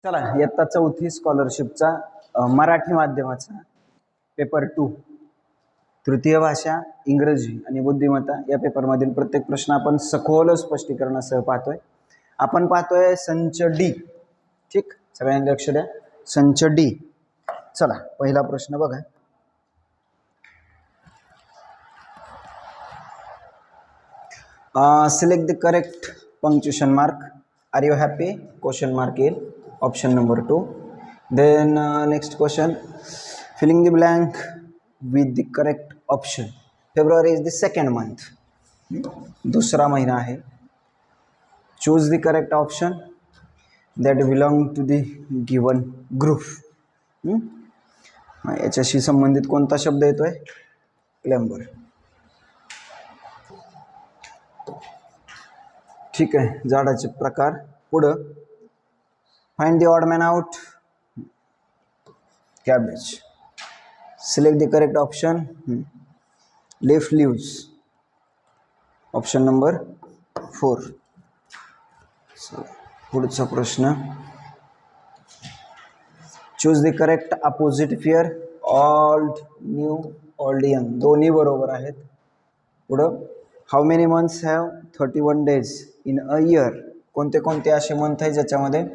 चला इयत्ता 4थी स्कॉलरशिपचा मराठी माध्यमाचा पेपर 2 तृतीय भाषा इंग्रजी आणि बुद्धिमत्ता या पेपरमधील प्रत्येक प्रश्न आपण सखोल स्पष्टीकरणासह पाहतोय. आपण पाहतोय संच डी. ठीक, सगळ्यांनी लक्ष द्या. संच डी. चला पहिला प्रश्न बघा. Select the correct punctuation mark. Are you happy? Question mark in option number 2. Then next question, filling the blank with the correct option. February is the second month. दूसरा महीना है. Choose the correct option that belong to the given group. याच्याशी संबंधित कोणता शब्द येतोय? Climber. ठीक आहे. झाडाचे प्रकार. पुढं find the odd man out. Cabbage. Select the correct option. Leaf leaves. Option number 4. पुढचा प्रश्न, choose the correct opposite pair. Old new old young दोन्ही बरोबर आहेत. पुढं how many months have 31 days in a year. कोणते कोणते असे month आहे ज्याच्यामध्ये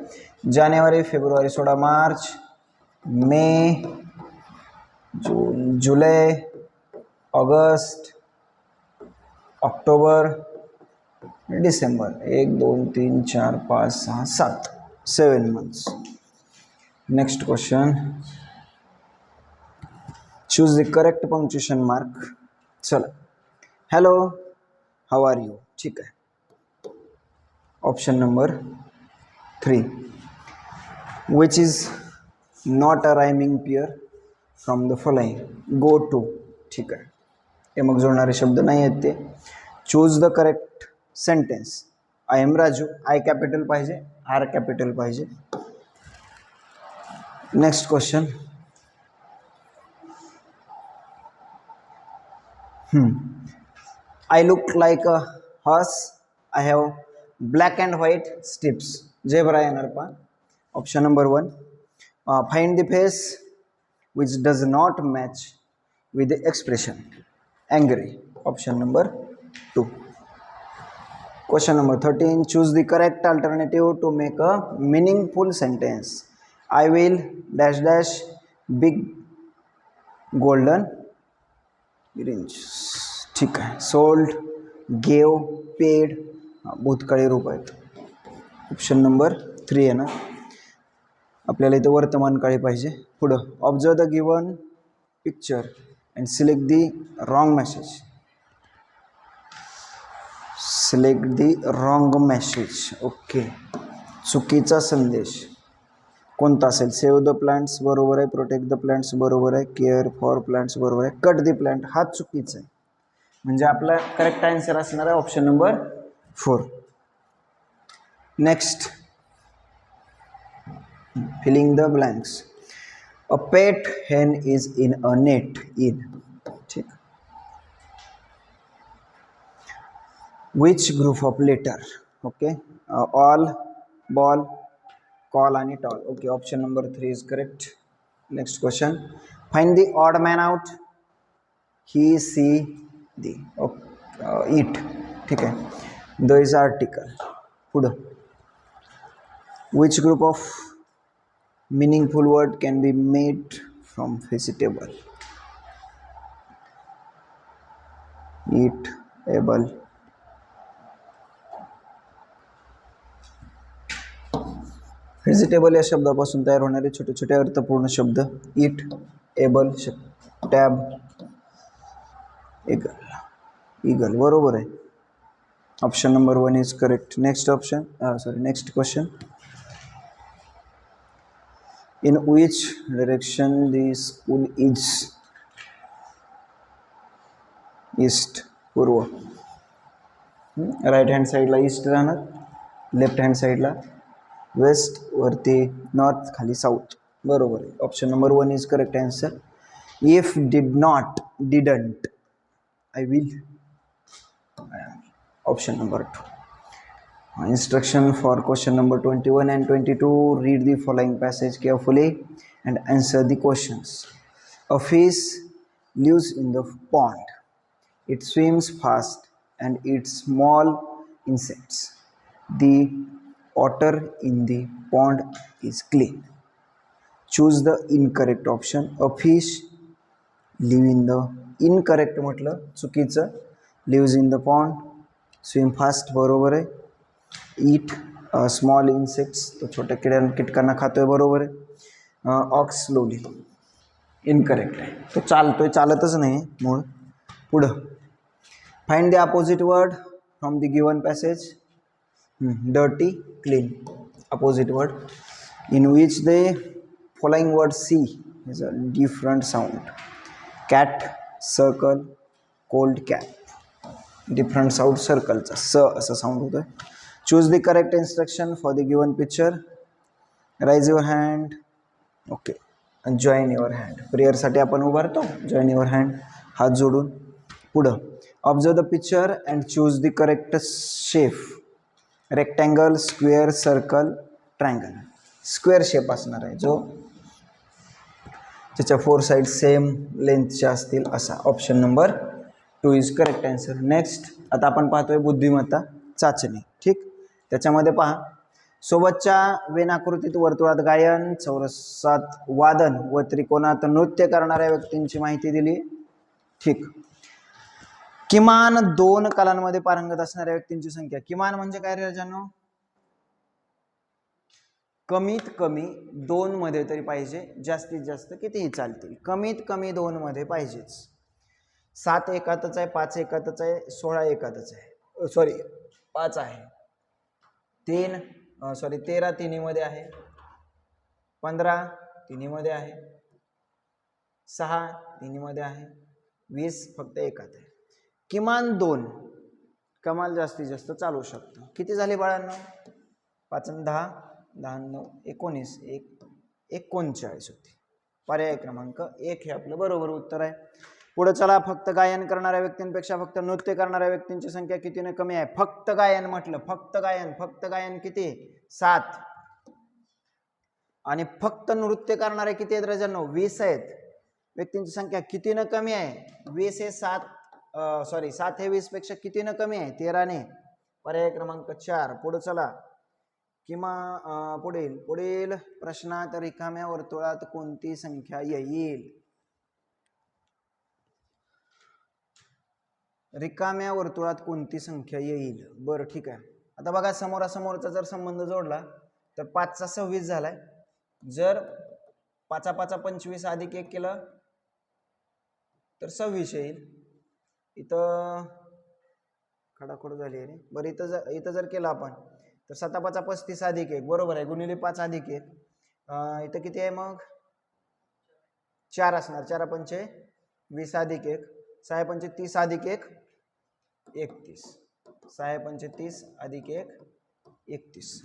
जानेवारी, फेब्रुवारी, 16 मार्च, मे, जून, जुलै, ऑगस्ट, ऑक्टोबर, डिसेंबर. 1 2 3 4 5 6 7 7 months. Next question, choose the correct punctuation mark. चला, हॅलो, हाउ आर यू. ठीक आहे. Option number 3. Which is not a rhyming pair from the following. Go to. ठीक आहे. हे मग जोडणारे शब्द नाही आहेत ते. Choose the correct sentence. I am Raju. I capital पाहिजे, आर कॅपिटल पाहिजे. Next question, I look like a horse. I have black and white stripes. Zebra येणार पहा. Option number 1. Find the face which does not match with the expression angry. Option number 2. Question number 13. Choose the correct alternative to make a meaningful sentence. I will dash dash big golden earrings. ठीक आहे. Sold, gave, paid भूतकाळी रूप आहेत. Option number 3 आहे ना. आपल्याला इथं वर्तमानकाळी पाहिजे. पुढं observe the given picture and select the wrong message. Select the wrong message. Okay. चुकीचा संदेश कोणता असेल? सेव्ह द प्लांट्स बरोबर आहे. प्रोटेक्ट द प्लांट्स बरोबर आहे. केअर फॉर प्लांट्स बरोबर आहे. कट द प्लांट हा चुकीचा आहे. म्हणजे आपला करेक्ट आन्सर असणार आहे option number 4. Next, filling the blanks. A pet hen is in a net. In. ठीक. Which group of letter. Okay. All, ball, call आणि tall. Okay. Option number 3 is correct. Next question, find the odd man out. He, she, the. It. ठीक आहे. The is article. पुढं which group of meaningful word can be made from vegetable. It, able. Vegetable या शब्दापासून तयार होणारे छोटे छोटे अर्थपूर्ण शब्द. It, able, tab, eagle. Eagle बरोबर आहे. Option number 1 is correct. Next option, next question, in which direction the school is. East, पूर्व. राईट हँड साईडला ईस्ट राहणार, लेफ्ट हँड साईडला वेस्ट, वरती नॉर्थ, खाली साऊथ. बरोबर आहे. Option number 1 is correct answer. If did not, didn't, I will. Option number 2. Instruction for question number 21 and 22. Read the following passage carefully and answer the questions. A fish lives in the pond. It swims fast and eats small insects. The water in the pond is clean. Choose the incorrect option. A fish live in the incorrect म्हटलं चुकीचं. Lives in the pond. Swim fast बरोबर आहे. Eat small insects तो छोट्या कीटकांना खातोय बरोबर आहे. Ox slowly इनकरेक्ट आहे. तो चालतोय चालतच नाही मूळ. पुढं find the opposite word from the given passage. Dirty clean opposite word in which the following word C is a different sound. Cat circle cold cap different sound सर्कलचा स असं साऊंड होतं. Choose the correct instruction for the given picture. Raise your hand. Okay join your hand. प्रेयरसाठी आपण उभारतो. Join your hand हात जोडून. पुढं observe the picture and choose the correct shape. Rectangle square circle triangle. Square shape असणार आहे जो त्याच्या 4 साईड सेम लेंथच्या असतील असा. Option number 2 is correct answer. Next आता आपण पाहतोय बुद्धिमत्ता चाचणी. ठीक त्याच्यामध्ये पहा सोबतच्या वेनाकृतीत वर्तुळात गायन, चौरसात वादन व त्रिकोणात नृत्य करणाऱ्या व्यक्तींची माहिती दिली. ठीक किमान 2 कलांमध्ये पारंगत असणाऱ्या व्यक्तींची संख्या. किमान म्हणजे काय रे राजांनो? कमीत कमी 2 मध्ये तरी पाहिजे. जास्तीत जास्त कितीही चालतील. कमीत कमी 2 मध्ये पाहिजेच. 7 एकातच आहे, 5 एकातच आहे, 16 एकातच आहे, सॉरी 5 आहे, 13 तिन्हीमध्ये आहे, 15 तिन्हीमध्ये आहे, 6 तिन्हीमध्ये आहे, 20 फक्त एकात आहे. किमान 2 कमाल जास्तीत जास्त चालू शकतं. किती झाले बाळांनो? 5 आणि 10 10 9 19 39 होती. पर्याय क्रमांक 1 हे आपलं बरोबर उत्तर आहे. पुढे चला. फक्त गायन करणाऱ्या व्यक्तींपेक्षा फक्त नृत्य करणाऱ्या व्यक्तींची संख्या कितीने कमी आहे? फक्त गायन म्हटलं. फक्त गायन किती? 7. आणि फक्त नृत्य करणारे किती आहेत राजांनो? 20 आहेत. व्यक्तींची संख्या कितीने कमी आहे? 20 हे 7 हे 20 पेक्षा कितीने कमी आहे? 13 ने. पर्याय क्रमांक 4. पुढे चला. पुढील प्रश्नात रिकाम्या वर्तुळात कोणती संख्या येईल? रिकाम्या वर्तुळात कोणती संख्या येईल? बरं ठीक आहे. आता बघा समोरासमोरचा जर संबंध जोडला तर 5 चा 26 झालाय. जर 5 5 25 अधिक 1 केलं तर 26 येईल. इथं खडाखोड झाली आहे रे. बरं इथं जर केलं आपण तर 7 5 35 अधिक 1 बरोबर आहे. गुणिले 5 अधिक 1 इथं किती आहे मग? 4 असणार. 4 पंचे 20 अधिक 1 6 पंचे 30 अधिक 1 31. 6 पंचे 30 अधिक 1 31.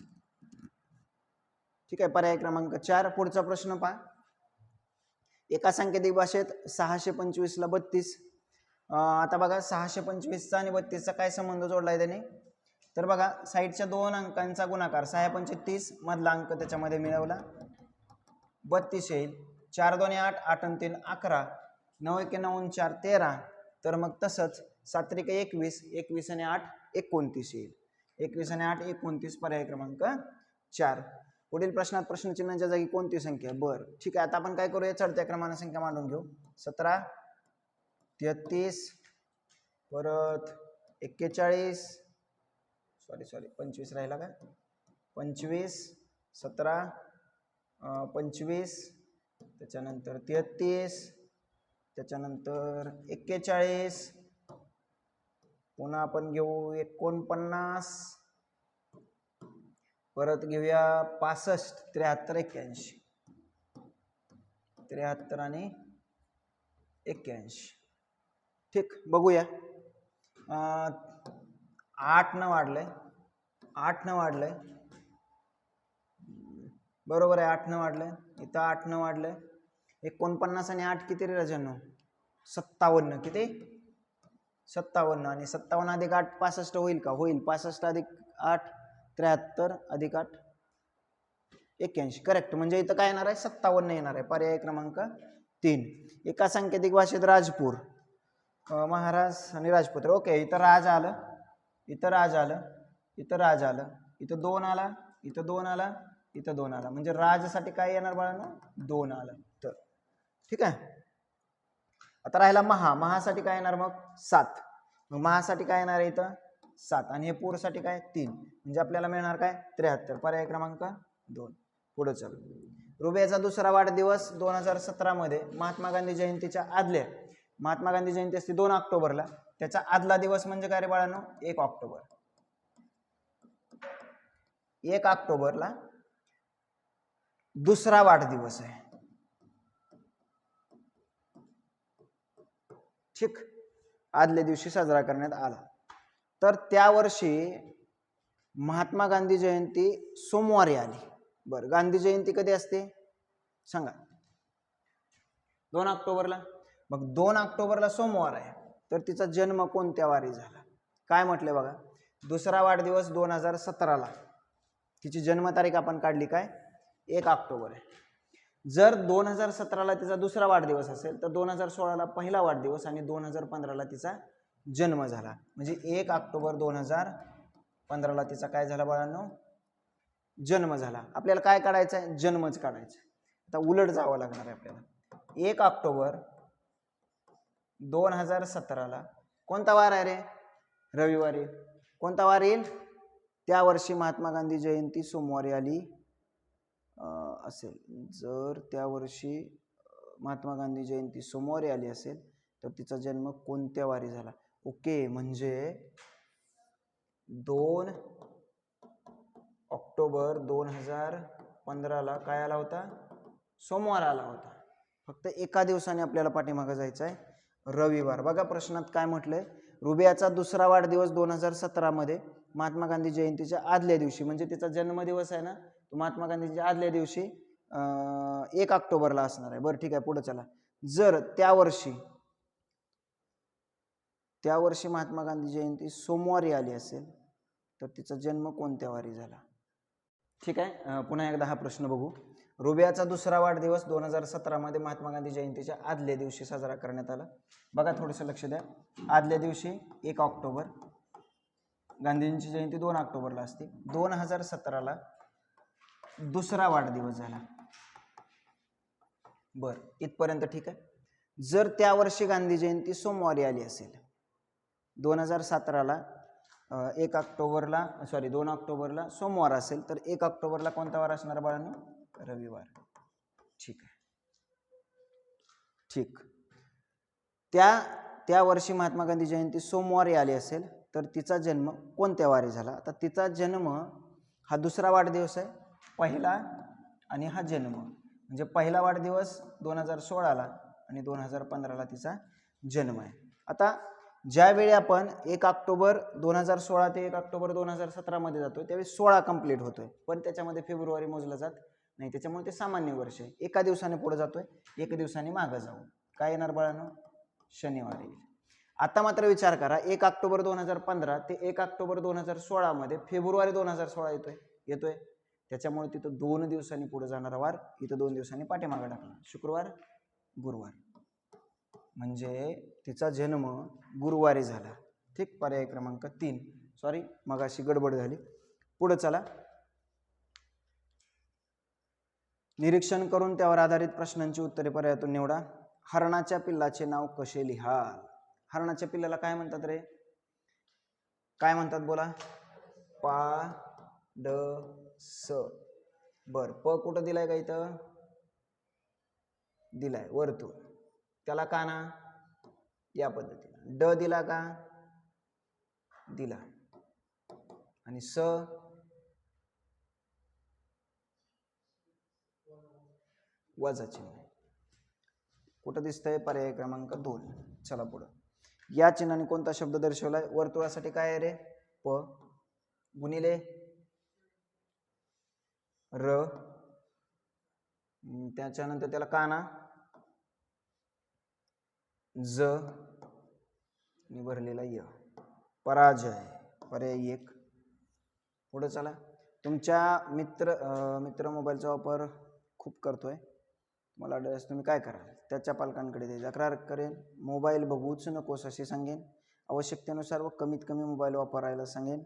ठीक आहे. पर्याय क्रमांक 4. पुढचा प्रश्न पहा. एका सांकेतिक भाषेत 625 ला 32. आता बघा 625 चा आणि 32 चा काय संबंध जोडलाय त्याने? तर बघा साईडच्या 2 अंकांचा गुणाकार 6 पंचे 30 मधला अंक त्याच्यामध्ये मिळवला 32 येईल. 4 2 8 8 आणि 3 11 9 1 9 4 13. तर मग तसंच 7 3 21 21 आणि 8 29 येईल. 21 आणि 8 29. पर्याय क्रमांक 4. पुढील प्रश्नात प्रश्नचिन्हाच्या जागी कोणती संख्या? बरं ठीक आहे. आता आपण काय करूया? चढत्या क्रमाने संख्या मांडून घेऊ. 17 33 परत 41 सॉरी 25 राहिला का? 25 17 25 त्याच्यानंतर 33 त्याच्यानंतर 41 पुन्हा आपण घेऊ 49 परत घेऊया 65 73 81 73 आणि 81. ठीक बघूया. 8 न वाढलंय बरोबर आहे. 8 न वाढलंय. इथं 8 न वाढलंय. 49 आणि 8 किती रे राजांनो? 57. किती? 57. आणि 57 अधिक 8 65 होईल का? होईल. 65 अधिक 8 73 अधिक 8 81 करेक्ट. म्हणजे इथं काय येणार आहे 57 येणार आहे. पर्याय क्रमांक 3. एका सांकेतिक भाषेत राजपूर महाराज आणि राजपुत्र. ओके, इथं राज आलं, इथं राज आलं, इथं राज आलं, इथं 2 आला, इथं 2 आला, इथं 2 आला. म्हणजे राजसाठी काय येणार बाळांनो 2 आलं. तर ठीक आहे. आता राहिला महासाठी काय येणार मग 7. मग महासाठी काय येणार आहे इथं 7 आणि हे पूरसाठी काय 3. म्हणजे आपल्याला मिळणार काय 73. पर्याय क्रमांक 2. पुढे चल. रुबियाचा दुसरा वाढदिवस 2017 मध्ये महात्मा गांधी जयंतीच्या आदल्या, महात्मा गांधी जयंती असते 2 ऑक्टोबरला, त्याचा आदला दिवस म्हणजे काय रे बाळांनो 1 ऑक्टोबर. 1 ऑक्टोबरला दुसरा वाढदिवस आहे. ठीक, आदल्या दिवशी साजरा करण्यात आला. तर त्या वर्षी महात्मा गांधी जयंती सोमवारी आली. बरं, गांधी जयंती कधी असते सांगा 2 ऑक्टोबरला. मग 2 ऑक्टोबरला सोमवार आहे, तर तिचा जन्म कोणत्या वारी झाला? काय म्हटले बघा, दुसरा वाढदिवस 2017ला, तिची जन्मतारीख आपण काढली काय 1 ऑक्टोबर आहे. जर 2017ला तिचा दुसरा वाढदिवस असेल तर 2016ला पहिला वाढदिवस आणि 2015ला तिचा जन्म झाला. म्हणजे 1 ऑक्टोबर 2015ला तिचा काय झाला बाळांनो जन्म झाला. आपल्याला काय काढायचं आहे जन्मच काढायचा. आता उलट जावं लागणार आहे आपल्याला. 1 ऑक्टोबर 2017ला कोणता वार आहे रे रविवारी. कोणता वार येईल त्या वर्षी महात्मा गांधी जयंती सोमवारी आली असेल. जर त्या वर्षी महात्मा गांधी जयंती सोमवारी आली असेल तर तिचा जन्म कोणत्या वारी झाला. ओके, म्हणजे 2 ऑक्टोबर 2015ला काय आला होता सोमवार आला होता. फक्त एका दिवसाने आपल्याला पाठीमागं जायचं आहे रविवार. बघा प्रश्नात काय म्हटलंय, रुबियाचा दुसरा वाढदिवस 2017 मध्ये महात्मा गांधी जयंतीच्या आदल्या दिवशी, म्हणजे तिचा जन्मदिवस आहे ना तो महात्मा गांधीच्या आदल्या दिवशी 1 ऑक्टोबरला असणार आहे. बरं ठीक आहे, पुढे चला. जर त्या वर्षी महात्मा गांधी जयंती सोमवारी आली असेल तर तिचा जन्म कोणत्या वारी झाला. ठीक आहे, पुन्हा एकदा हा प्रश्न बघू. रुबियाचा दुसरा वाढदिवस 2017 मध्ये महात्मा गांधी जयंतीच्या आदल्या दिवशी साजरा करण्यात आला. बघा थोडंसं लक्ष द्या. आदल्या दिवशी 1 ऑक्टोबर, गांधींची जयंती 2 ऑक्टोबरला असते. 2017ला दुसरा वाढदिवस झाला. बर, इथपर्यंत ठीक आहे. जर त्या वर्षी गांधी जयंती सोमवारी आली असेल 2017ला 1 ऑक्टोबरला 2 ऑक्टोबरला सोमवार असेल तर 1 ऑक्टोबरला कोणता वार असणार बाळांनो रविवार. ठीक आहे, ठीक. त्या वर्षी महात्मा गांधी जयंती सोमवारी आली असेल तर तिचा जन्म कोणत्या वारी झाला. आता तिचा जन्म हा दुसरा वाढदिवस आहे, पहिला आणि हा जन्म म्हणजे पहिला वाढदिवस 2016ला आणि 2015ला तिचा जन्म आहे. आता ज्यावेळी आपण 1 ऑक्टोबर 2016 ते 1 ऑक्टोबर 2017 मध्ये जातोय त्यावेळी 16 कंप्लीट होतोय, पण त्याच्यामध्ये फेब्रुवारी मोजला जात नाही, त्याच्यामुळे ते सामान्य वर्ष आहे. एका दिवसाने पुढे जातोय, एक दिवसाने मागे जाऊ. काय येणार बाळांनो शनिवारी. आता मात्र विचार करा 1 ऑक्टोबर 2015 ते 1 ऑक्टोबर 2016 मध्ये फेब्रुवारी 2016 येतोय, त्याच्यामुळे तिथं 2 दिवसांनी पुढे जाणारा वार इथं 2 दिवसांनी पाठीमागे टाकला, शुक्रवार गुरुवार. म्हणजे तिचा जन्म गुरुवारी झाला. ठीक, पर्याय क्रमांक 3. सॉरी मगाशी गडबड झाली. पुढे चला. निरीक्षण करून त्यावर आधारित प्रश्नांची उत्तरे पर्यायातून निवडा. हरणाच्या पिल्लाचे नाव कसे लिहाल. हरणाच्या पिल्लाला काय म्हणतात रे, काय म्हणतात बोला. पा ड स. बर, प कुठं दिलाय का इथं दिलाय वर्तुळ, त्याला काना या पद्धतीने. ड दिला का दिला, आणि स वजा चिन्ह कुठं दिसतंय पर्याय क्रमांक 2. चला पुढं. या चिन्हाने कोणता शब्द दर्शवलाय. वर्तुळासाठी काय आहे रे प गुणिले र, त्याच्यानंतर त्याला काना ज आणि भरलेला य. पराजय पर्याय 1. पुढे चला. तुमच्या मित्र मोबाईलचा वापर खूप करतोय, मला आढळल्यास तुम्ही काय कराल? त्याच्या पालकांकडे ते तक्रार करेन, मोबाईल बघूच नकोस असे सांगेन, आवश्यकतेनुसार व कमीत कमी मोबाईल वापरायला सांगेन,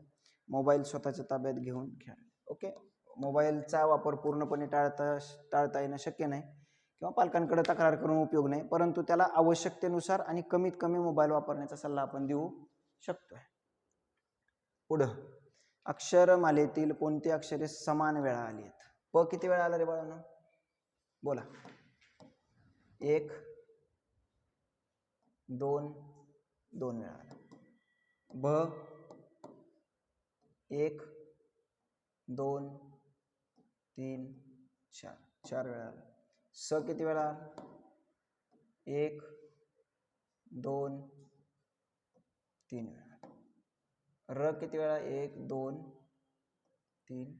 मोबाईल स्वतःच्या ताब्यात घेऊन खेळा. ओके. मोबाईलचा वापर पूर्णपणे टाळता येणं शक्य नाही किंवा पालकांकडे तक्रार करून उपयोग नाही, परंतु त्याला आवश्यकतेनुसार आणि कमीत कमी मोबाईल वापरण्याचा सल्ला आपण देऊ शकतोय. पुढं, अक्षरमालेतील कोणती अक्षरे समान वेळा आली आहेत? प किती वेळा आला रे बाळांनो? बोला. 1 2 2 वेळा आला. ब 1 2 3 4 4 वेळा आला. स किती वेळा आला? 1 2 3 वेळा. र किती वेळा? 1 2 3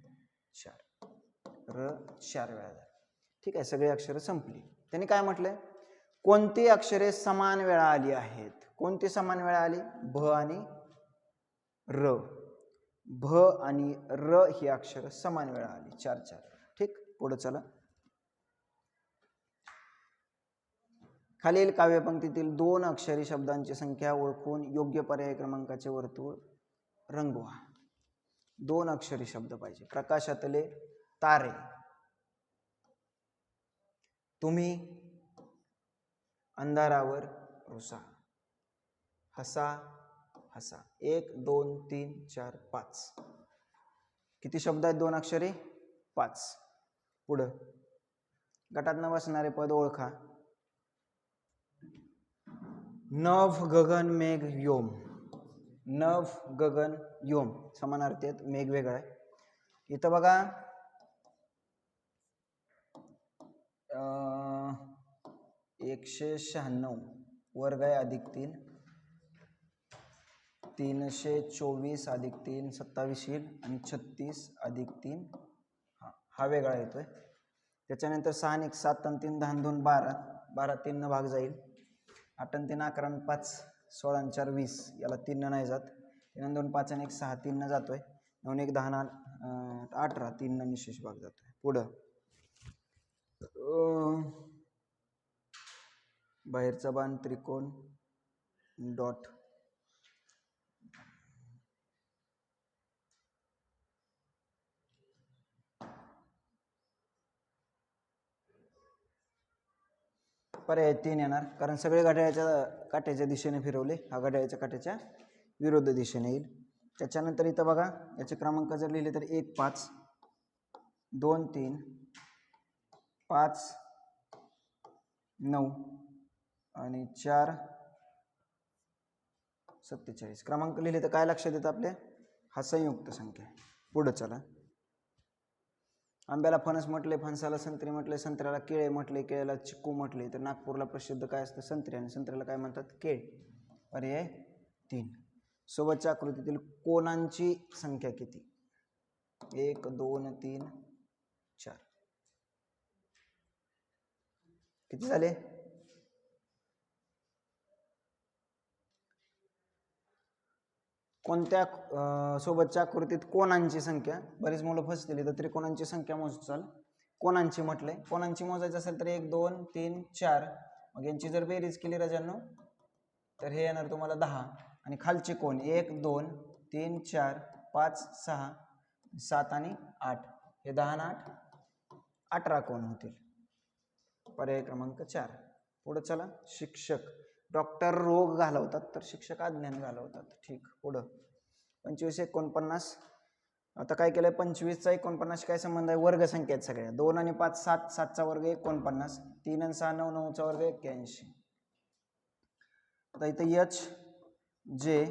4. र 4 वेळा झाला. ठीक आहे, सगळी अक्षरे संपली. त्यांनी काय म्हटलंय? कोणती अक्षरे समान वेळा आली आहेत? कोणती समान वेळा आली? भ आणि र. भ आणि र ही अक्षर समान वेळा आली, 4 4. ठीक, पुढे चला. खालील काव्यपंक्तीतील 2 अक्षरी शब्दांची संख्या ओळखून योग्य पर्याय क्रमांकाचे वर्तुळ रंगवा. 2 अक्षरी शब्द पाहिजे. प्रकाशातले तारे, तुम्ही, अंधारावर रुसा, हसा हसा. 1 2 3 4 5. किती शब्द आहेत 2 अक्षरी? 5. पुढं, गटात न बसणारे पद ओळखा. नभ गगन मेघ व्योम. नभ गगन व्योम समानार्थी आहेत, मेघ वेगळा आहे. इथं बघा 196 वर्ग आहे अधिक 3, 324 अधिक 3 27 येईल आणि 36 अधिक 3 हा वेगळा येतोय. त्याच्यानंतर 6 आणि 1 7 आणि 3 10 2 12, 12 3 न भाग जाईल, 8 आणि 3 11 आणि 5 16 आणि 4 20, याला 3 न नाही जात, 3 आणि 2 5 आणि 1 6 3 न जातोय, 9 आणि 1 10 18 3 न निशेष भाग जातोय. पुढं बाहेरचा बाण त्रिकोण डॉट, पर्याय 3 येणार, कारण सगळे घड्याळाच्या काट्याच्या दिशेने फिरवले, हा घड्याळाच्या काट्याच्या विरुद्ध दिशेने येईल. त्याच्यानंतर इथं बघा याचे क्रमांक जर लिहिले तर 1 5 2 3 5 9 आणि 4 47. क्रमांक लिहिले तर काय लक्षात येतं आपल्या? हा संयुक्त संख्या. पुढे चला. आंब्याला फणस म्हटले, फणसाला संत्री म्हटले, संत्र्याला केळे म्हटले, केळ्याला चिक्कू म्हटले, तर नागपूरला प्रसिद्ध काय असतं? संत्री, आणि संत्र्याला काय म्हणतात? केळ. पर्याय 3. सोबतच्या आकृतीतील कोणांची संख्या किती? 1 2 3 4. किती झाले? कोणत्या सोबतच्या आकृतीत कोणांची संख्या? बरीच मुलं फसलेली, तर त्रिकोणांची संख्या मोजाल. कोणांची म्हटले, कोणांची मोजायचं असेल तर 1 2 3 4, मग यांची जर बेरीज केली राजांनो तर हे येणार तुम्हाला 10. आणि खालचे कोण? 1 2 3 4 5 6 7 आणि 8, हे 10 आणि 8 18 कोण होतील. पर्याय क्रमांक 4. पुढे चला. शिक्षक, डॉक्टर रोग घालवतात तर शिक्षक अज्ञान घालवतात. ठीक, पुढं 25 49. आता काय केलंय? 25चा 49 काय संबंध आहे? वर्ग संख्या आहेत सगळ्या. 2 आणि 5 7, 7चा वर्ग 49, 3 आणि 6 9, 9चा वर्ग 81. आता इथं एच जे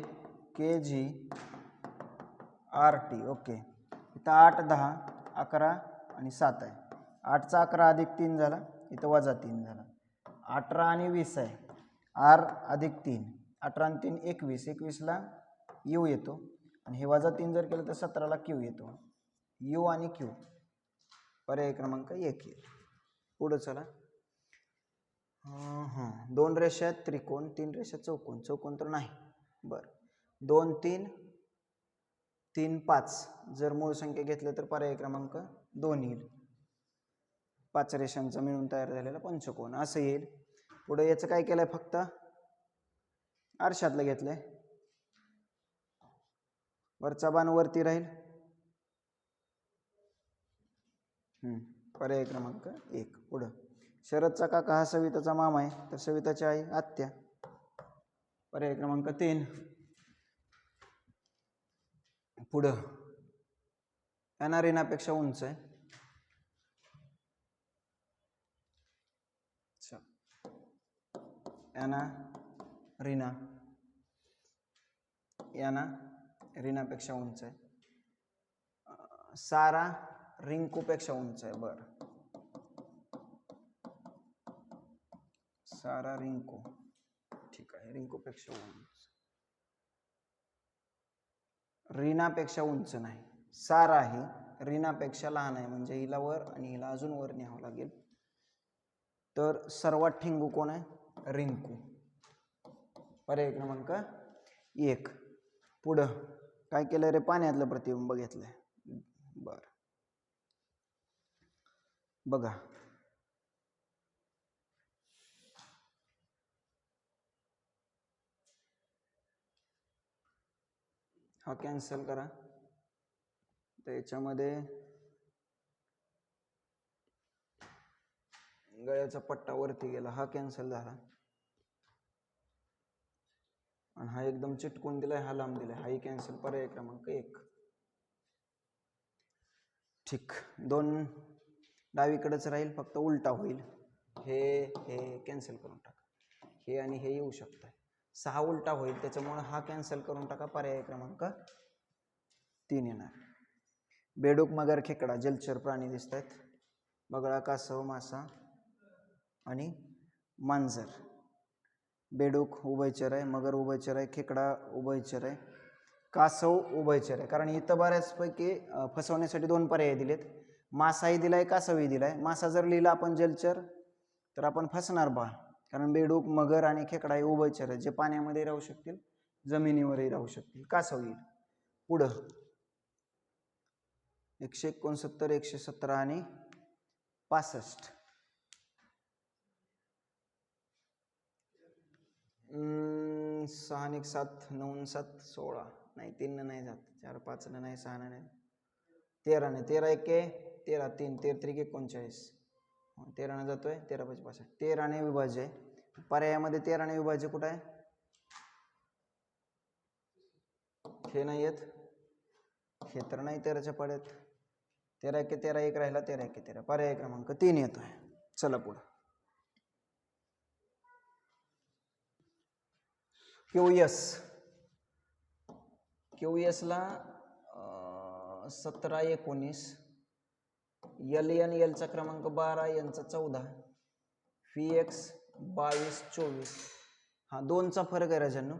के जी आर टी. ओके. इथं 8 10 11 आणि 7 आहे. 8चा 11 अधिक 3 झाला, इथं वजा 3 झाला. 18 आणि 20 आहे, आर अधिक 3, 18 आणि 3 21, 21ला यू येतो, आणि हे वजा 3 जर केलं तर 17ला क्यू येतो. यू आणि क्यू, पर्याय क्रमांक 1 येईल. पुढे चला. 2 रेषा आहेत त्रिकोण, 3 रेषा चौकोन. चौकोन तर नाही. बरं, 2 3 3 5 जर मूळ संख्या घेतलं तर पर्याय क्रमांक 2 येईल. 5 रेषांचा मिळून तयार झालेला पंचकोन असं येईल. पुढे याचं काय केलंय, फक्त आरशातलं घेतलंय. वरचा बाण वरती राहील. पर्याय क्रमांक 1. पुढं शरदचा काका हा सविताचा मामा आहे, तर सविताची आई आत्या. पर्याय क्रमांक 3. पुढं याना रीनापेक्षा उंच आहे. याना रीनापेक्षा उंच आहे. सारा रिंकूपेक्षा उंच आहे. बर, सारा रिंकू, ठीक आहे, रिंकूपेक्षा उंच. रीनापेक्षा उंच नाही, सारा ही रीनापेक्षा लहान आहे, म्हणजे हिला वर आणि हिला अजून वर न्यावं लागेल. तर सर्वात ठिंगू कोण आहे? रिंकू. पर्याय क्रमांक 1. पुढं काय केलं रे? पाण्यातलं प्रतिबिंब घेतलंय. बर, बघा हा कॅन्सल करा. तर याच्यामध्ये गळ्याचा पट्टा वरती गेला, हा कॅन्सल झाला. आणि हा एकदम चिटकून दिलाय, हा लांब दिलाय, हाही कॅन्सल. पर्याय क्रमांक 1. ठीक, 2 डावीकडेच राहील, फक्त उलटा होईल. हे कॅन्सल करून टाका. हे आणि हे येऊ शकतं. 6 उलटा होईल, त्याच्यामुळे हा कॅन्सल करून टाका. पर्याय क्रमांक 3 येणार. बेडूक, मगर, खेकडा जलचर प्राणी दिसत आहेत. बगळा, कासव, मासा आणि मांजर. बेडूक उभयचर आहे, मगर उभयचर आहे, खेकडा उभयचर आहे, कासव उभयचर आहे. कारण इथं बऱ्याचपैकी फसवण्यासाठी 2 पर्याय दिलेत. मासाही दिलाय, कासवही दिलाय. मासा जर लिहिला आपण जलचर तर आपण फसणार बा, कारण बेडूक, मगर आणि खेकडा हे उभयचर आहे, जे पाण्यामध्ये राहू शकतील, जमिनीवरही राहू शकतील. कासव येईल. पुढं 169, 117 आणि 65. 6 आणि 7, 9 7 16. नाही, 3 नाही जात, 4 5 नाही, 6 नाही, 13 नाही, 13 1 13 3 13 3 39. 13 जातोय, 13 5 65. 13 ने विभाज्य आहे. पर्यायामध्ये 13 ने विभाज्य कुठं आहे? हे नाही येत, हे तर नाही 13च्या पाड्यात. 13 1 13 1 राहिला, 13 1 13. पर्याय क्रमांक 3 येतोय. चला पुढं. QS ला 17 19, LN चा क्रमांक 12, यांचा 14, VX 22 24. हा 2चा फरक आहे राजांनो.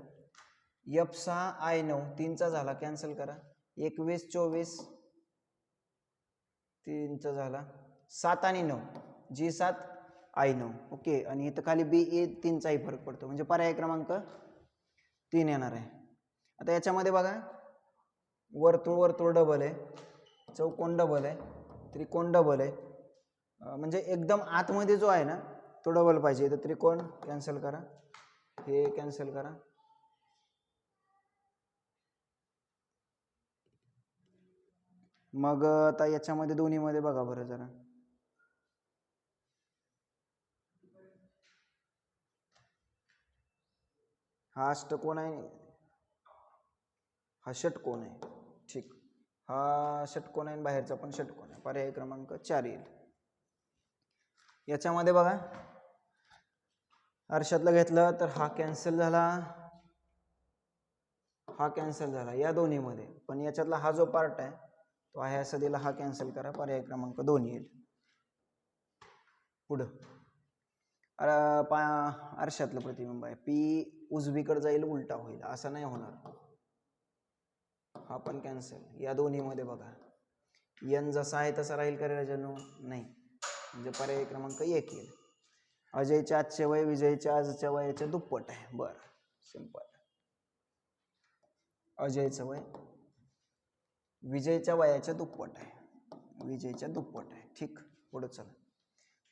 F6 I9, 3चा झाला, कॅन्सल करा. 21 24, 3चा झाला. 7 आणि 9, G7 I9. ओके, आणि इथं खाली BA 3चाही फरक पडतो, म्हणजे पर्याय क्रमांक 3 येणार आहे. आता याच्यामध्ये बघा, वर्तुळ डबल आहे, चौकोन डबल आहे, त्रिकोण डबल आहे. म्हणजे एकदम आतमध्ये जो आहे ना तो डबल पाहिजे. तर त्रिकोण कॅन्सल करा, हे कॅन्सल करा. मग आता याच्यामध्ये दोन्हीमध्ये बघा बरं जरा. हा अष्टकोन आहे, हा षटकोन आहे. ठीक, हा षटकोन आहे, बाहेरचा पण षटकोन आहे. पर्याय क्रमांक 4 येईल. याच्यामध्ये बघा, आरशातलं घेतलं तर हा कॅन्सल झाला, हा कॅन्सल झाला या दोन्हीमध्ये. पण याच्यातला हा जो पार्ट आहे तो आहे असं दिला, हा कॅन्सल करा. पर्याय क्रमांक 2 येईल. पुढं आरशातलं प्रतिबिंब आहे, P उजवीकडे जाईल, उलटा होईल, असं नाही होणार. हा पण कॅन्सल. या दोन्हीमध्ये बघा, N जसा आहे तसा राहील का राजांनो? नाही, म्हणजे पर्याय क्रमांक 1 येईल. अजयचे आजचे वय विजयच्या आजच्या वयाच्या दुप्पट आहे. बरं, सिंपल. अजयचं वय विजयच्या वयाच्या दुप्पट आहे, विजयच्या दुप्पट आहे. ठीक, पुढे चला.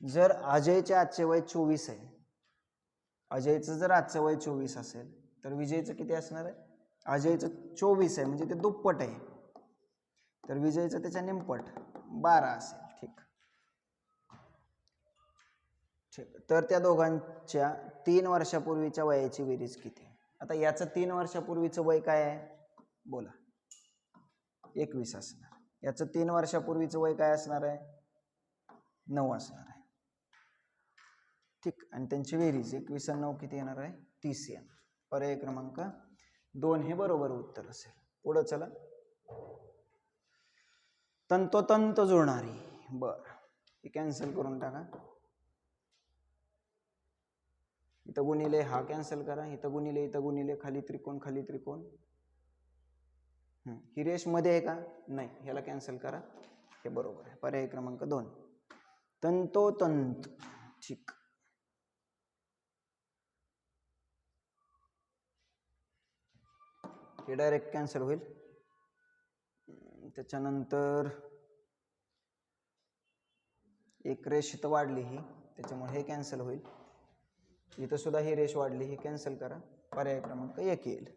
जर अजयचे आजचे वय 24 आहे, अजयचं जर आजचं वय 24 असेल तर विजयचं किती असणार आहे? अजयचं 24 आहे म्हणजे ते दुप्पट आहे, तर विजयचं त्याच्या निमपट 12 असेल. ठीक ठीक, तर त्या दोघांच्या 3 वर्षापूर्वीच्या वयाची बेरीज किती? आता याचं 3 वर्षापूर्वीचं वय काय आहे बोला? 21 असणार. याचं 3 वर्षापूर्वीचं वय काय असणार आहे? 9 असणार आहे. ठीक, आणि त्यांची बेरीज 21 आणि 9 किती येणार आहे? 30 येणार. पर्याय क्रमांक 2 हे बरोबर उत्तर असेल. पुढे चला. तंतोतंत जुळणारी, बर हे कॅन्सल करून टाका. इथं गुणिले हा कॅन्सल करा, इथं गुणिले खाली त्रिकोण खाली त्रिकोण. ही रेष मध्ये आहे का? नाही, ह्याला कॅन्सल करा, हे बरोबर आहे. पर्याय क्रमांक 2 तंतोतंत. ठीक, हे डायरेक्ट कॅन्सल होईल. त्याच्यानंतर एक रेष इथं वाढली ही, त्याच्यामुळे हे कॅन्सल होईल. इथं सुद्धा ही रेष वाढली, ही कॅन्सल करा. पर्याय क्रमांक 1 येईल.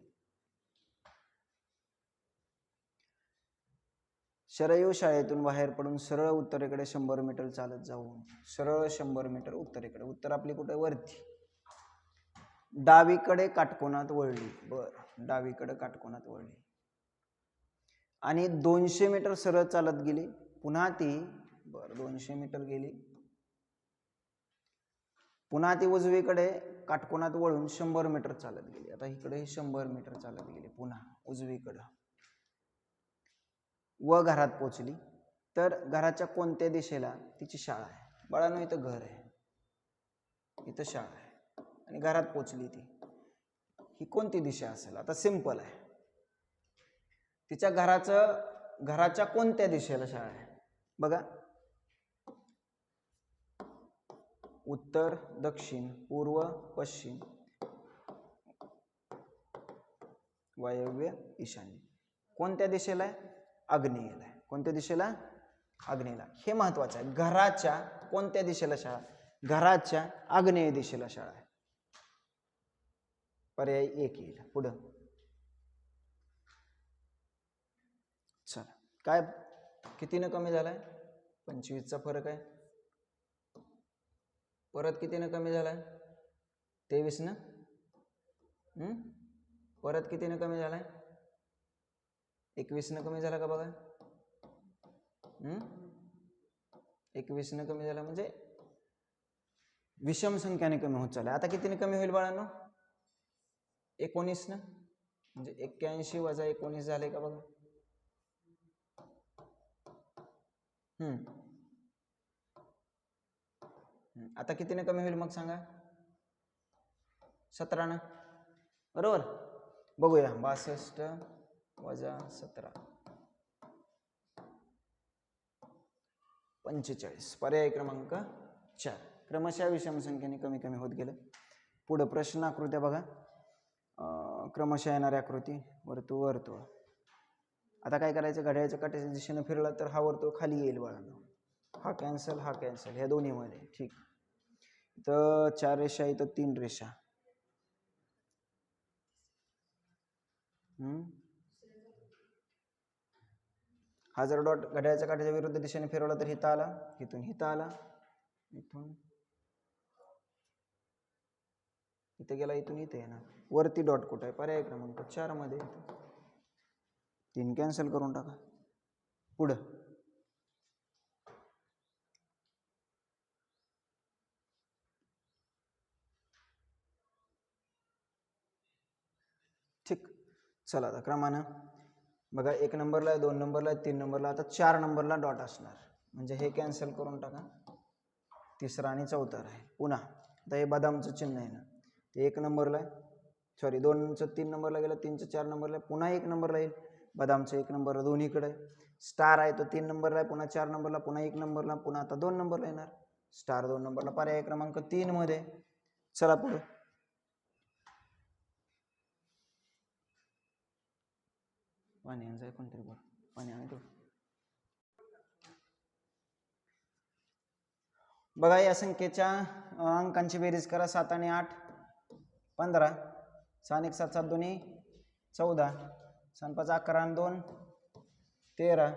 शरयू शाळेतून बाहेर पडून सरळ उत्तरेकडे 100 मीटर चालत जाऊन सरळ 100 मीटर उत्तरेकडे, उत्तर आपली कुठे? वरती. डावीकडे काटकोनात वळली, बर डावीकडे काटकोनात वळली आणि 200 मीटर सरळ चालत गेली. पुन्हा ती, बर 200 मीटर गेली, पुन्हा ती उजवीकडे काटकोनात वळून 100 मीटर चालत गेली. आता इकडे 100 मीटर चालत गेली पुन्हा उजवीकडे व घरात पोचली. तर घराच्या कोणत्या दिशेला तिची शाळा आहे? बाळांनो इथं घर आहे, इथं शाळा आहे आणि घरात पोचली ती, ही कोणती दिशा असेल? आता सिंपल आहे, तिच्या घराच्या कोणत्या दिशेला शाळा आहे बघा? उत्तर, दक्षिण, पूर्व, पश्चिम, वायव्य, ईशान्य. कोणत्या दिशेला आहे? आग्नेयेला आहे. कोणत्या दिशेला? आग्नेयेला. हे महत्वाचं आहे. घराच्या कोणत्या दिशेला शाळा? घराच्या आग्नेय दिशेला शाळा आहे. पर्याय 1 येईल. पुढं चला, काय कितीनं कमी झालाय? 25चा फरक आहे. परत कितीनं कमी झालाय? 23 न. परत कितीनं कमी झालाय? 21 न कमी झाला का बघा? 21 न कमी झाला म्हणजे विषम संख्याने कमी होत चालला. आता कितीने कमी होईल बाळांनो? 19 न, म्हणजे 81 वजा 19 झाले का बघा? आता कितीने कमी होईल मग सांगा? 17 न, बरोबर. बघूया, 62 वजा 17 45. पर्याय क्रमांक 4. क्रमशः विषम संख्येने कमी कमी होत गेलं. पुढे प्रश्न आकृत्या बघा. क्रमशः येणारी आकृती, वर्तुळ वर्तुळ. आता काय करायचं? घड्याळाच्या काट्याच्या दिशेने फिरला तर हा वर्तुळ खाली येईल बाळांनो. हा कॅन्सल, हा कॅन्सल, ह्या दोन्ही मध्ये. ठीक, इथं 4 रेषा, इथं 3 रेषा. हा जर डॉट घड्याळाच्या काट्याच्या विरुद्ध दिशेने फिरवला तर हिथं आला, इथून हिथं आला, इथून इथे गेला, इथून इथे येणार. वरती डॉट कुठे आहे? पर्याय क्रमांक 4 मध्ये. 3 कॅन्सल करून टाका. पुढं ठीक. चला, आता क्रमानं बघा. 1 नंबरला आहे, 2 नंबरला आहे, 3 नंबरला. आता 4 नंबरला डॉट असणार, म्हणजे हे कॅन्सल करून टाका. तिसरा आणि चौथा आहे. पुन्हा आता हे बदामचं चिन्ह आहे ना, ते 1 नंबरला आहे, सॉरी 2चं 3 नंबरला गेलं, 3चं 4 नंबरला आहे, पुन्हा 1 नंबरला येईल. बदामचं 1 नंबरला दोन्हीकडे. स्टार आहे तो 3 नंबरला आहे, पुन्हा 4 नंबरला, पुन्हा 1 नंबरला, पुन्हा आता 2 नंबरला येणार. स्टार 2 नंबरला. पर्याय क्रमांक 3 मध्ये. चला पुढे. पाणी आहे कोणतरी, पाणी आणतो. बघा या संख्येच्या अंकांची बेरीज करा. 7 आणि 8 15, 6 आणि 1 7 7 2 14, 6 5 11 आणि 2 13,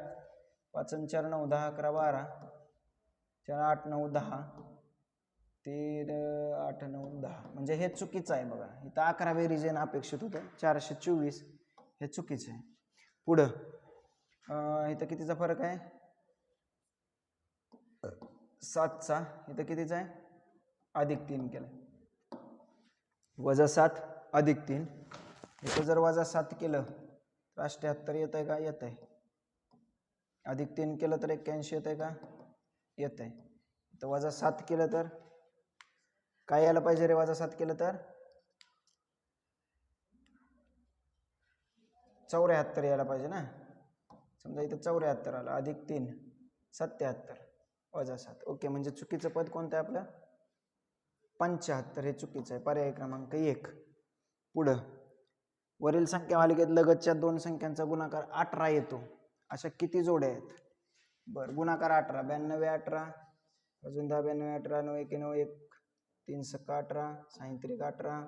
5 आणि 4 9 10 11 12, 4 8 9 10, 13 8 9 10. म्हणजे हे चुकीचं आहे. बघा इथं 11 बेरीज येणं अपेक्षित होतं. 424 हे चुकीचं आहे. पुढं इथं कितीचा फरक आहे? 7चा. इथं कितीचा आहे? +3 केला. -7 +3. इथं जर -7 केलं तर 78 येत आहे का? येत आहे. +3 केलं तर 81 येत आहे का? येत आहे. तर -7 केलं तर काय यायला पाहिजे रे? -7 केलं तर 74 यायला पाहिजे ना. समजा इथं 74 आलं, +3 77 -7. ओके, म्हणजे चुकीचं पद कोणतं आहे आपलं? 75. हे चुकीचं आहे. पर्याय क्रमांक 1. पुढं वरील संख्या मालिकेत लगतच्या 2 संख्यांचा गुणाकार 18 येतो. अशा किती जोड्या आहेत? बरं, गुणाकार 18. 92 18, अजून 10 92 18, 9 1 9 1, 3 6 18, 6 3 18,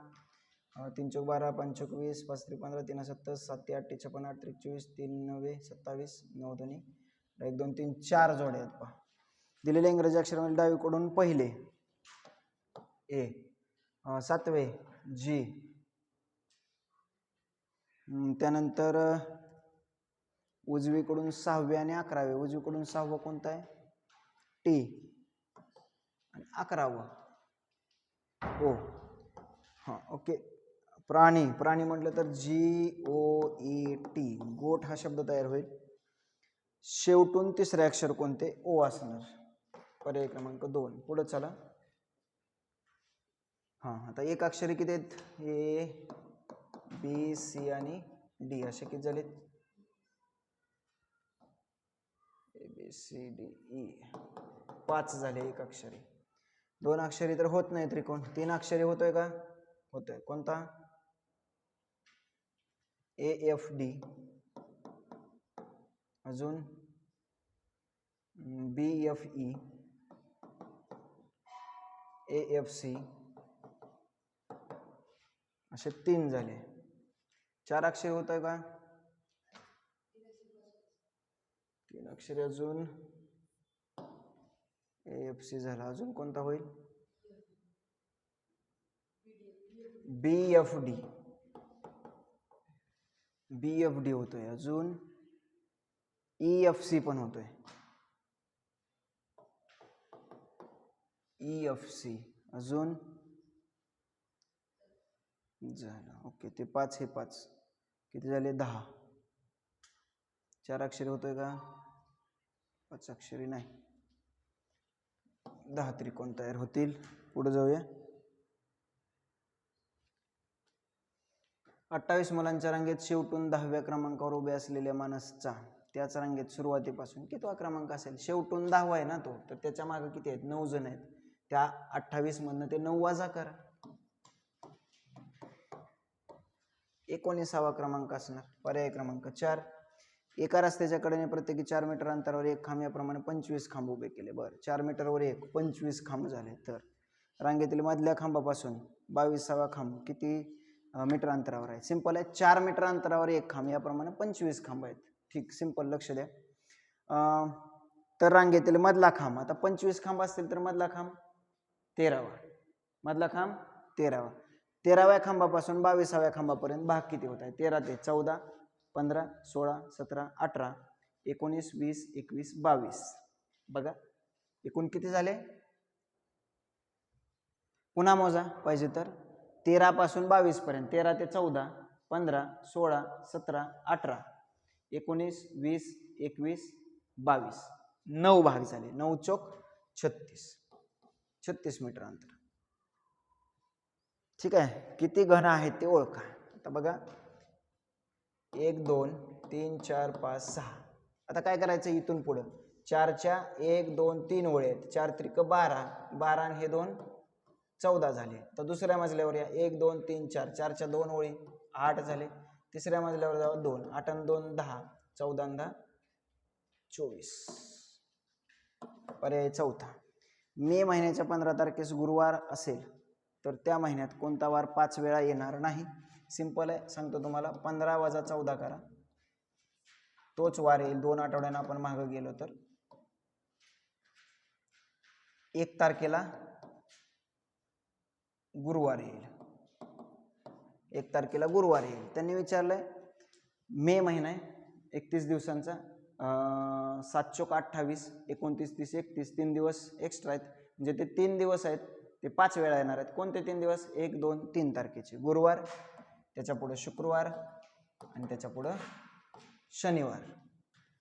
3 4 12, 5 4 20, 5 3 15, 3 7 7 8 56, 8 3 24, 3 9 27, 9 2 1 2 3 4 जोड्या आहेत. पहा दिलेले इंग्रजी अक्षरामध्ये डावीकडून पहिले ए, 7वे जी, त्यानंतर उजवीकडून 6वे आणि 11वे. उजवीकडून 6वं कोणतं आहे? टी आणि 11वं ओ. हां, ओके. प्राणी. प्राणी म्हटलं तर GOET, गोट हा शब्द तयार होईल. शेवटून तिसरे अक्षर कोणते? ओ असणार. पर्याय क्रमांक 2. पुढे चला. हां, आता एक अक्षरी किती आहेत? ए बी सी आणि डी. असे किती झालेत? A B C D E 5 झाले एक अक्षरी. 2 अक्षरी तर होत नाही त्रिकोण. 3 अक्षरी होतोय का? होतोय. कोणता? AFD, अजून BFE, AFC. असे 3 झाले. 4 अक्षरी होतोय का? 3 अक्षरी. अजून AFC झाला. अजून कोणता होईल? BFD. BFD होतोय. अजून EFC पण होतोय. EFC. अजून झालं. ओके, ते 5 हे 5 किती झाले? 10. 4 अक्षरी होतोय का? 5 अक्षरी नाही. 10 त्रिकोण तयार होतील. पुढे जाऊया. 28 मुलांच्या रांगेत शेवटून 10व्या क्रमांकावर उभे असलेल्या माणसाचा त्याच रांगेत सुरुवातीपासून कितवा क्रमांक असेल? शेवटून 10वा आहे ना तो, तर त्याच्या मागे किती आहेत? 9 जण आहेत. त्या 28 मधनं ते 9 वजा करा. 19वा क्रमांक असणार. पर्याय क्रमांक 4. एका रस्त्याच्या कडेने प्रत्येकी 4 मीटर अंतरावर एक खांब, याप्रमाणे 25 खांब उभे केले. बरं, 4 मीटरवर एक 25 खांब झाले. तर रांगेतील मधल्या खांबापासून 22वा खांब किती मीटर अंतरावर आहे? सिंपल आहे. 4 मीटर अंतरावर एक खांब, याप्रमाणे 25 खांब आहेत. ठीक, सिंपल. लक्ष द्या. तर रांगेतील मधला खांब, आता 25 खांब असतील तर मधला खांब 13वा. मधला खांब 13वा. 13व्या खांबापासून 22व्या खांबापर्यंत भाग किती होत आहे? 13 ते 14, 15, 16, 17, 18, 19, 20, 21, 22. बघा एकूण किती झाले? पुन्हा मोजा पाहिजे तर. 13 पासून 22 पर्यंत. 13 ते 14, 15, 16, 17, 18, 19, 20, 21, 22. 9 भाग झाले. 9 चौक 36. 36 मीटर अंतर. ठीक आहे. किती घन आहेत ते ओळखा. आता बघा 1 2 3 4 5 6. आता काय करायचं? इथून पुढे 4च्या 1 2 3 ओळी आहेत. 4 त्रिक 12, 12 आणि हे 2 14 झाले. तर दुसऱ्या मजल्यावर या 1 2 3 4, 4च्या 2 ओळी 8 झाले. तिसऱ्या मजल्यावर जावा 2, 8 आणि 2 10, 14 आणि 10 24. पर्याय चौथा. मे महिन्याच्या 15 तारखेस गुरुवार असेल तर त्या महिन्यात कोणता वार 5 वेळा येणार नाही. सिंपल आहे, सांगतो तुम्हाला. 15 वजा 14 करा, तोच वार येईल. 2 आठवड्यानं आपण मागं गेलो तर 1 तारखेला गुरुवार येईल. 1 तारखेला गुरुवार येईल. त्यांनी विचारलंय मे महिना आहे 31 दिवसांचा, 7 चोक 28, 29, 30, 31, 3 दिवस एक्स्ट्रा आहेत. म्हणजे ते 3 दिवस आहेत ते 5 वेळा येणार आहेत. कोणते 3 दिवस? 1, 2, 3 तारखेचे गुरुवार, त्याच्या पुढे शुक्रवार आणि त्याच्या पुढं शनिवार.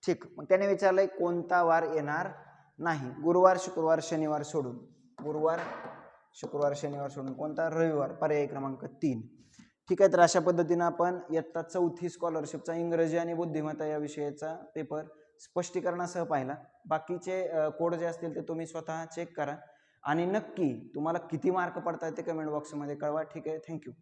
ठीक. मग त्याने विचारलंय कोणता वार येणार नाही. गुरुवार, शुक्रवार, शनिवार सोडून, गुरुवार, शुक्रवार, शनिवार सोडून कोणता? रविवार. पर्याय क्रमांक 3. ठीक आहे. तर अशा पद्धतीनं आपण इयत्ता 4थी स्कॉलरशिपचा इंग्रजी आणि बुद्धिमत्ता या विषयाचा पेपर स्पष्टीकरणासह पाहिला. बाकीचे कोड जे असतील ते तुम्ही स्वतः चेक करा आणि नक्की तुम्हाला किती मार्क पडतात ते कमेंट बॉक्समध्ये कळवा. ठीक आहे. थँक्यू.